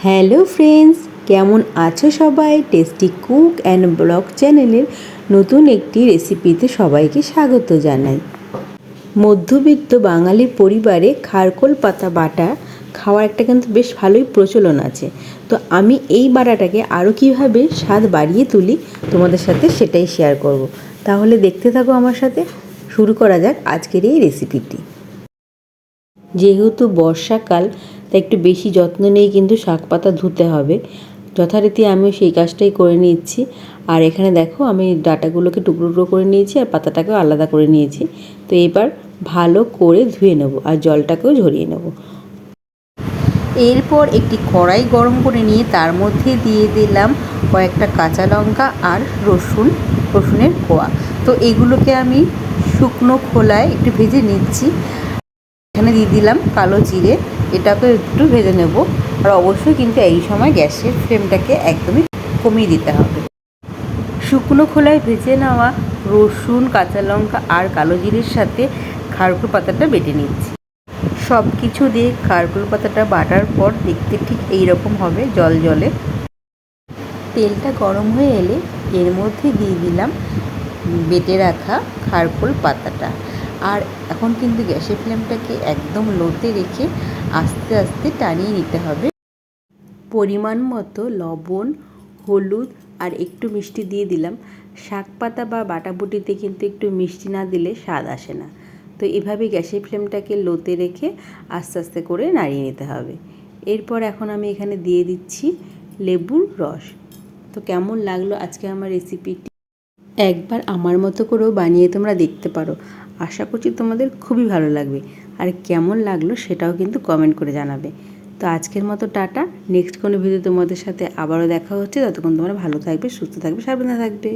Hello friends, কেমন আছো সবাই? টেস্টি কুক অ্যান্ড ব্লগ চ্যানেলের নতুন একটি রেসিপিতে সবাইকে স্বাগত জানাই। মধ্যবিত্ত বাঙালি পরিবারে খারকোল পাতা বাটা খাওয়ার একটা কিন্তু বেশ ভালোই প্রচলন আছে। তো আমি এই বাটাটাকে আরও কীভাবে স্বাদ বাড়িয়ে তুলি তোমাদের সাথে সেটাই শেয়ার করব। তাহলে দেখতে থাকো আমার সাথে। শুরু করা যাক আজকের এই রেসিপিটি। যেহেতু বর্ষাকাল, তাই একটু বেশি যত্ন নিয়ে কিন্তু শাক পাতা ধুতে হবে। যথারীতি আমিও সেই কাজটাই করে নিচ্ছি। আর এখানে দেখো আমি ডাঁটাগুলোকে টুকরো টুকরো করে নিয়েছি আর পাতাটাকেও আলাদা করে নিয়েছি। তো এবার ভালো করে ধুয়ে নেব আর জলটাকেও ঝরিয়ে নেব। এরপর একটি কড়াই গরম করে নিয়ে তার মধ্যে দিয়ে দিলাম কয়েকটা কাঁচা লঙ্কা আর রসুনের কোয়া। তো এগুলোকে আমি শুকনো খোলায় একটু ভেজে নিচ্ছি। এখানে দিয়ে দিলাম কালো জিরে, এটাকে একটু ভেজে নেব। আর অবশ্যই কিন্তু এই সময় গ্যাসের ফ্লেমটাকে একদমই কমিয়ে দিতে হবে। শুকনো খোলায় ভেজে নেওয়া রসুন, কাঁচা লঙ্কা আর কালো জিরের সাথে খারকুল পাতাটা বেটে নিচ্ছি। সব কিছু দিয়ে খারকুল পাতাটা বাটার পর দেখতে ঠিক এই রকম হবে, জল জলে। তেলটা গরম হয়ে এলে এর মধ্যে দিয়ে দিলাম বেটে রাখা খারকুল পাতাটা। আর এখন কিন্তু গ্যাসের ফ্লেমটাকে একদম লোতে রেখে আস্তে আস্তে টানিয়ে নিতে হবে। পরিমাণ মতো লবণ, হলুদ আর একটু মিষ্টি দিয়ে দিলাম। শাক পাতা বা বাটাবুটিতে কিন্তু একটু মিষ্টি না দিলে স্বাদ আসে না। তো এভাবে গ্যাসের ফ্লেমটাকে লোতে রেখে আস্তে আস্তে করে নাড়িয়ে নিতে হবে। এরপর এখন আমি এখানে দিয়ে দিচ্ছি লেবুর রস। তো কেমন লাগলো আজকে আমার রেসিপিটি? একবার আমার মতো করেও বানিয়ে তোমরা দেখতে পারো। আশা করছি তোমাদের খুবই ভালো লাগবে। আর কেমন লাগলো সেটাও কিন্তু কমেন্ট করে জানাবে। তো আজকের মতো টাটা। নেক্সট কোনো ভিডিও তোমাদের সাথে আবারও দেখা হচ্ছে। ততক্ষণ তোমরা ভালো থাকবে, সুস্থ থাকবে, সাবধানে থাকবে।